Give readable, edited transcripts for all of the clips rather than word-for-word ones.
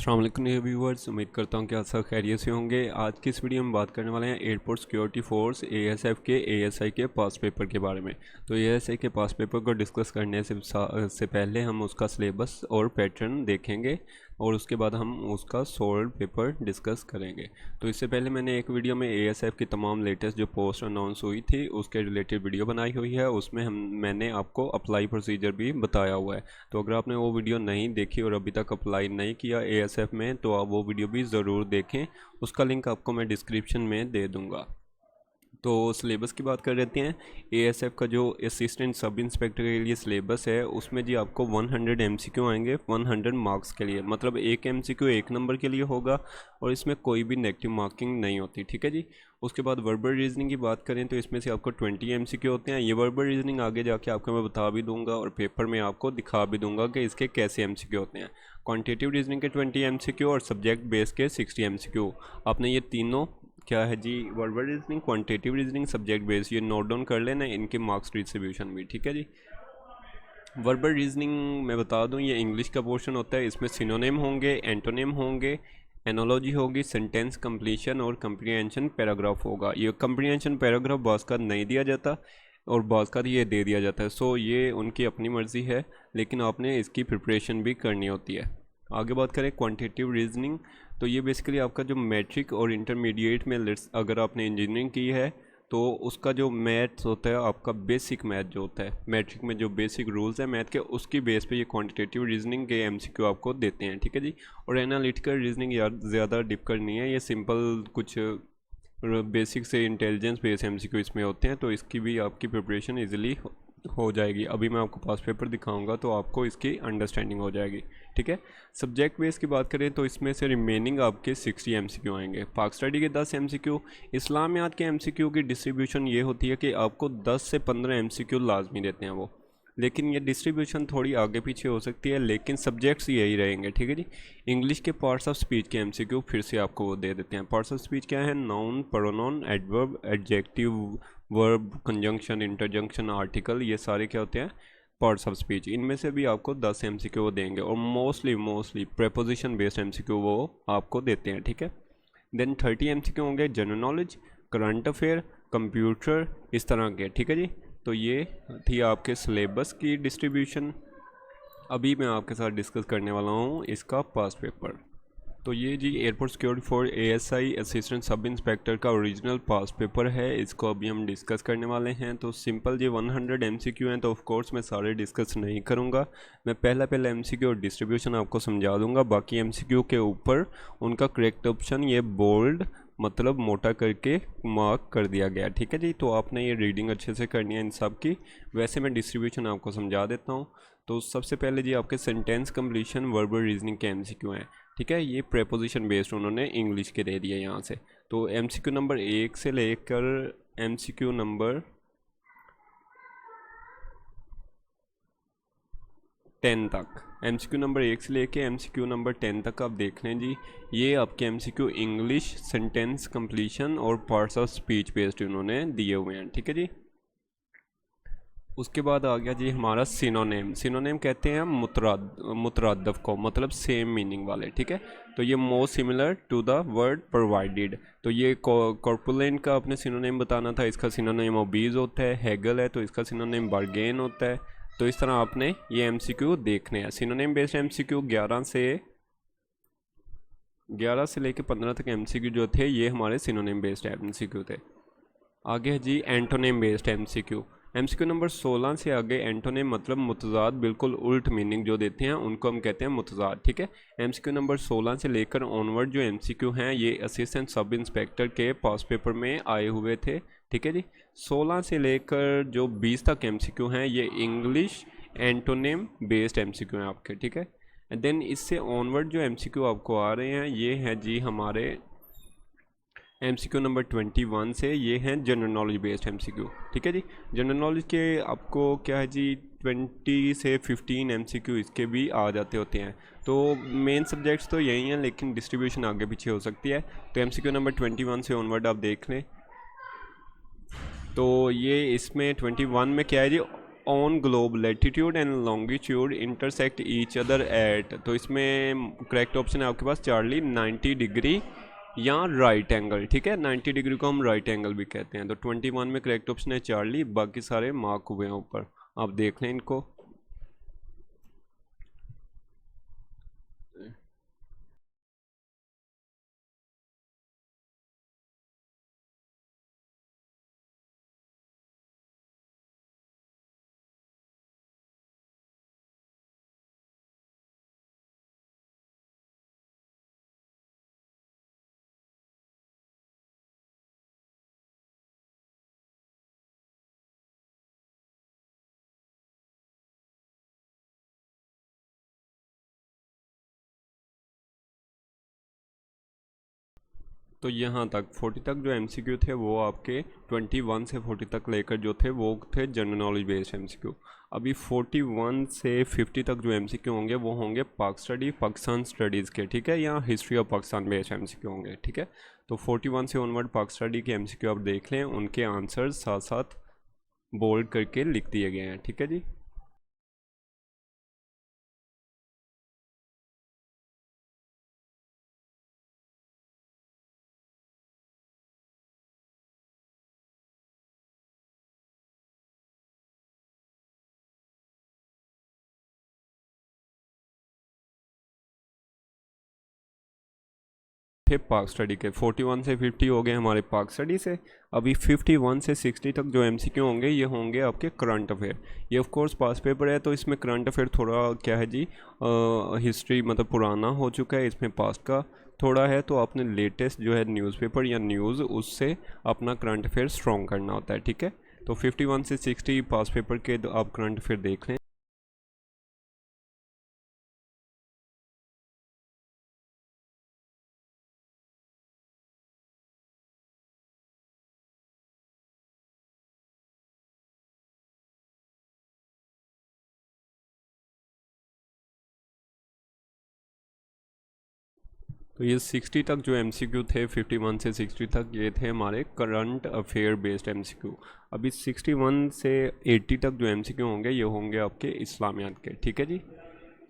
अस्सलाम वालेकुम व्यूवर्स, उम्मीद करता हूँ कि आप सब खैरियत से होंगे। आज की इस वीडियो में बात करने वाले हैं एयरपोर्ट सिक्योरिटी फोर्स एएसएफ के एएसआई के पास पेपर के बारे में। तो एएसआई के पास पेपर को डिस्कस करने से पहले हम उसका सिलेबस और पैटर्न देखेंगे और उसके बाद हम उसका सोल्व पेपर डिस्कस करेंगे। तो इससे पहले मैंने एक वीडियो में एएसएफ की तमाम लेटेस्ट जो पोस्ट अनाउंस हुई थी उसके रिलेटेड वीडियो बनाई हुई है, उसमें मैंने आपको अप्लाई प्रोसीजर भी बताया हुआ है। तो अगर आपने वो वीडियो नहीं देखी और अभी तक अप्लाई नहीं किया एएसएफ में तो आप वो वीडियो भी ज़रूर देखें, उसका लिंक आपको मैं डिस्क्रिप्शन में दे दूँगा। तो सिलेबस की बात कर लेते हैं। एएसएफ का जो असिस्टेंट सब इंस्पेक्टर के लिए सिलेबस है उसमें जी आपको 100 एमसीक्यू आएंगे 100 मार्क्स के लिए, मतलब एक एमसीक्यू एक नंबर के लिए होगा और इसमें कोई भी नेगेटिव मार्किंग नहीं होती, ठीक है जी। उसके बाद वर्बल रीजनिंग की बात करें तो इसमें से आपको 20 एमसीक्यू होते हैं। ये वर्बल रीजनिंग आगे जाके आपको मैं बता भी दूंगा और पेपर में आपको दिखा भी दूंगा कि इसके कैसे एमसीक्यू होते हैं। क्वांटिटेटिव रीजनिंग के 20 एमसीक्यू और सब्जेक्ट बेस के 60 एमसीक्यू। आपने ये तीनों क्या है जी, verbal reasoning, quantitative reasoning, subject base, ये नोट डाउन कर लेना, इनके मार्क्स डिस्ट्रीब्यूशन भी, ठीक है जी। वर्बल रीजनिंग मैं बता दूं ये इंग्लिश का पोर्शन होता है। इसमें सिनोनिम होंगे, एंटोनिम होंगे, एनोलॉजी होगी, सेंटेंस कंप्लीशन और कंप्रीहेंशन पैराग्राफ होगा। ये कंप्रीहेंशन पैराग्राफ बाज़ का नहीं दिया जाता और बाज़ का ये दे दिया जाता है। सो ये उनकी अपनी मर्ज़ी है, लेकिन आपने इसकी प्रिपरेशन भी करनी होती है। आगे बात करें क्वांटिटेटिव रीजनिंग, तो ये बेसिकली आपका जो मैट्रिक और इंटरमीडिएट में अगर आपने इंजीनियरिंग की है तो उसका जो मैथ्स होता है, आपका बेसिक मैथ जो होता है, मैट्रिक में जो बेसिक रूल्स हैं मैथ के, उसकी बेस पे ये क्वांटिटेटिव रीजनिंग के एमसीक्यू आपको देते हैं, ठीक है जी। और एनालिटिकल रीजनिंग यार ज़्यादा डिफिकल्ट नहीं है, ये सिंपल कुछ बेसिक से इंटेलिजेंस बेस एमसीक्यू इसमें होते हैं, तो इसकी भी आपकी प्रिपरेशन ईजिली हो जाएगी। अभी मैं आपको पास पेपर दिखाऊंगा तो आपको इसकी अंडरस्टैंडिंग हो जाएगी, ठीक है। सब्जेक्ट बेस की बात करें तो इसमें से रिमेनिंग आपके 60 एमसीक्यू आएंगे। पाक स्टडी के 10 एमसीक्यू। इस्लामियात के एमसीक्यू की डिस्ट्रीब्यूशन ये होती है कि आपको 10 से 15 एमसीक्यू लाजमी देते हैं वो, लेकिन ये डिस्ट्रीब्यूशन थोड़ी आगे पीछे हो सकती है, लेकिन सब्जेक्ट्स यही रहेंगे, ठीक है जी। इंग्लिश के पार्ट्स ऑफ स्पीच के एमसीक्यू फिर से आपको वो दे देते हैं। पार्ट्स ऑफ स्पीच क्या है? Noun, pronoun, adverb, adjective, verb, conjunction, interjunction, article, ये सारे क्या होते हैं? Parts of speech. इनमें से भी आपको 10 एमसीक्यू वो देंगे और मोस्टली प्रेपोजिशन बेस्ड एमसीक्यू वो आपको देते हैं, ठीक है। देन 30 एमसीक्यू होंगे general knowledge, current affair, computer, इस तरह के, ठीक है जी। तो ये थी आपके सिलेबस की डिस्ट्रीब्यूशन। अभी मैं आपके साथ डिस्कस करने वाला हूँ इसका पास्ट पेपर। तो ये जी airport security for ASI assistant sub inspector का ओरिजिनल पास पेपर है, इसको अभी हम डिस्कस करने वाले हैं। तो सिंपल जी 100 एमसीक्यू हैं, तो ऑफ कोर्स मैं सारे डिस्कस नहीं करूँगा। मैं पहला एमसीक्यू और डिस्ट्रीब्यूशन आपको समझा दूंगा, बाकी एमसीक्यू के ऊपर उनका करेक्ट ऑप्शन ये बोल्ड मतलब मोटा करके मार्क कर दिया गया, ठीक है जी। तो आपने ये रीडिंग अच्छे से करनी है इन सब की। वैसे मैं डिस्ट्रीब्यूशन आपको समझा देता हूँ। तो सबसे पहले जी आपके सेंटेंस कंप्लीशन वर्बल रीजनिंग के एमसीक्यू हैं, ठीक है। ये प्रेपोजिशन बेस्ड उन्होंने इंग्लिश के दे दिए यहाँ से। तो एमसीक्यू नंबर 1 से लेकर एमसीक्यू नंबर 10 तक, एमसीक्यू नंबर 1 से लेके एमसीक्यू नंबर 10 तक आप देख लें जी। ये आपके एमसीक्यू इंग्लिश, सेंटेंस कंप्लीशन और पार्ट्स ऑफ स्पीच बेस्ड उन्होंने दिए हुए हैं, ठीक है जी। उसके बाद आ गया जी हमारा सिनोनिम। सिनोनिम कहते हैं मुतरादफ को, मतलब सेम मीनिंग वाले, ठीक है। तो ये most similar to the word provided. तो ये कॉर्पुलेंट का अपने सिनोनिम बताना था, इसका सिनोनिम ओबीज होता है। हैगल है तो इसका सिनोनिम बार्गेन होता है। तो इस तरह आपने ये एमसीक्यू देखने हैं। सिनोनिम बेस्ड एमसीक्यू 11 से लेके 15 तक एमसीक्यू जो थे ये हमारे सिनोनिम बेस्ड एमसीक्यू थे। आगे है जी antonym based MCQ. MCQ number 16 से आगे एंटोनिम मतलब मुतजाद, बिल्कुल उल्ट मीनिंग जो देते हैं उनको हम कहते हैं मुतजाद, ठीक है। एमसीक्यू नंबर 16 से लेकर ऑनवर्ड जो एमसीक्यू हैं ये असिस्टेंट सब इंस्पेक्टर के पास पेपर में आए हुए थे, ठीक है जी। 16 से लेकर जो 20 तक एमसीक्यू हैं ये इंग्लिश एंटोनिम बेस्ड एमसीक्यू हैं आपके, ठीक है। देन इससे ऑनवर्ड जो एमसीक्यू आपको आ रहे हैं ये हैं जी हमारे एमसीक्यू नंबर 21 से, ये हैं जनरल नॉलेज बेस्ड एमसीक्यू, ठीक है जी। जनरल नॉलेज के आपको क्या है जी 20 से 15 एमसीक्यू इसके भी आ जाते होते हैं। तो मेन सब्जेक्ट्स तो यही हैं, लेकिन डिस्ट्रीब्यूशन आगे पीछे हो सकती है। तो एमसीक्यू नंबर 21 से ऑनवर्ड आप देख लें। तो ये इसमें 21 में क्या है जी, on globe latitude and longitude intersect each other at, तो इसमें करेक्ट ऑप्शन है आपके पास चार्ली 90 डिग्री या राइट एंगल। ठीक है, 90 डिग्री को हम राइट एंगल भी कहते हैं। तो 21 में करेक्ट ऑप्शन है चार्ली, बाकी सारे मार्क हुए हैं ऊपर, आप देख लें इनको। तो यहाँ तक 40 तक जो एमसीक्यू थे वो आपके 21 से 40 तक लेकर जो थे वो थे जनरल नॉलेज बेस्ड एमसीक्यू। अभी 41 से 50 तक जो एमसीक्यू होंगे वो होंगे पाकिस्तान स्टडीज़ के, ठीक है, या history of Pakistan based MCQ होंगे। ठीक है, तो 41 से ऑनवर्ड पाक स्टडी के एमसीक्यू आप देख लें, उनके आंसर साथ साथ बोल्ड करके लिख दिए गए हैं। ठीक है जी। थे पाक स्टडी के 41 से 50 हो गए हमारे पाक स्टडी से। अभी 51 से 60 तक जो एमसीक्यू होंगे ये होंगे आपके करंट अफेयर। ये ऑफ कोर्स पास पेपर है तो इसमें करंट अफेयर थोड़ा क्या है जी, हिस्ट्री मतलब पुराना हो चुका है, इसमें पास्ट का थोड़ा है, तो आपने लेटेस्ट जो है न्यूज़पेपर या न्यूज़ उससे अपना करंट अफेयर स्ट्रॉन्ग करना होता है। ठीक है, तो 51 से 60 पास पेपर के आप करंट अफेयर देख लें। तो ये 60 तक जो एमसीक्यू थे 51 से 60 तक ये थे हमारे करंट अफेयर बेस्ड एमसीक्यू। अभी 61 से 80 तक जो एमसीक्यू होंगे ये होंगे आपके इस्लामियात के। ठीक है जी,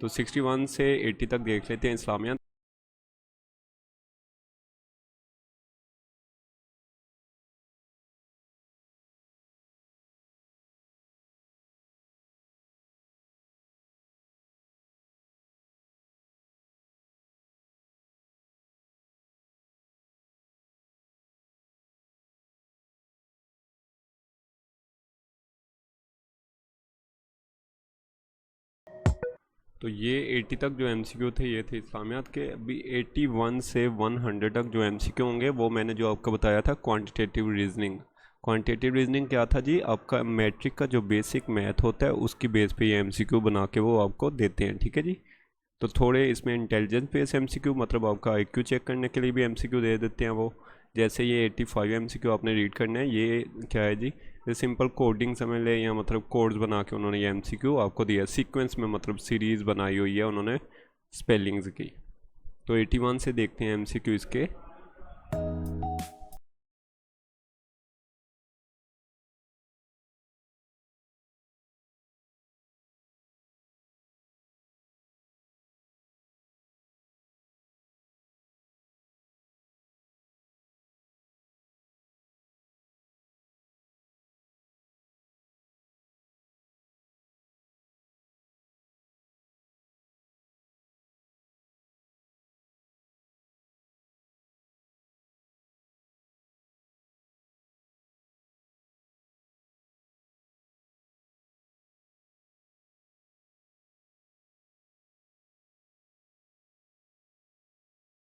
तो 61 से 80 तक देख लेते हैं इस्लामियात। तो ये 80 तक जो एमसीक्यू थे ये थे इस्लामियात के। अभी 81 से 100 तक जो एमसीक्यू होंगे वो मैंने जो आपको बताया था क्वांटिटेटिव रीजनिंग। क्वांटिटेटिव रीजनिंग क्या था जी, आपका मैट्रिक का जो बेसिक मैथ होता है उसकी बेस पे ये एमसीक्यू बना के वो आपको देते हैं। ठीक है जी, तो थोड़े इसमें इंटेलिजेंस बेस एमसीक्यू मतलब आपका आईक्यू चेक करने के लिए भी एमसीक्यू दे देते हैं वो। जैसे ये 85 एमसीक्यू आपने रीड करना है, ये क्या है जी, ये सिंपल कोडिंग समझ ले, या मतलब कोड्स बना के उन्होंने ये एमसीक्यू आपको दिया सीक्वेंस में, मतलब सीरीज़ बनाई हुई है उन्होंने स्पेलिंग्स की। तो 81 से देखते हैं एमसीक्यू इसके।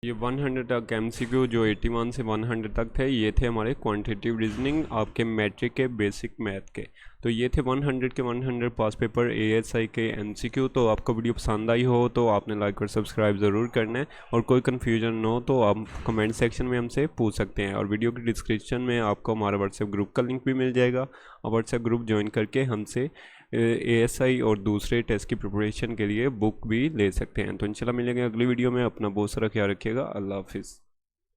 ये 100 तक एमसीक्यू जो 81 से 100 तक थे ये थे हमारे क्वांटिटेटिव रीजनिंग आपके मैट्रिक के बेसिक मैथ के। तो ये थे 100 के 100 पास पेपर एएसआई के एमसीक्यू। तो आपको वीडियो पसंद आई हो तो आपने लाइक और सब्सक्राइब ज़रूर करना है, और कोई कन्फ्यूजन हो तो आप कमेंट सेक्शन में हमसे पूछ सकते हैं। और वीडियो की डिस्क्रिप्शन में आपको हमारा व्हाट्सएप ग्रुप का लिंक भी मिल जाएगा, और व्हाट्सएप ग्रुप ज्वाइन करके हमसे एएसआई और दूसरे टेस्ट की प्रिपरेशन के लिए बुक भी ले सकते हैं। तो इंशाल्लाह मिलेंगे अगली वीडियो में। अपना बहुत सारा ख्याल रखिएगा। अल्लाह हाफिज़।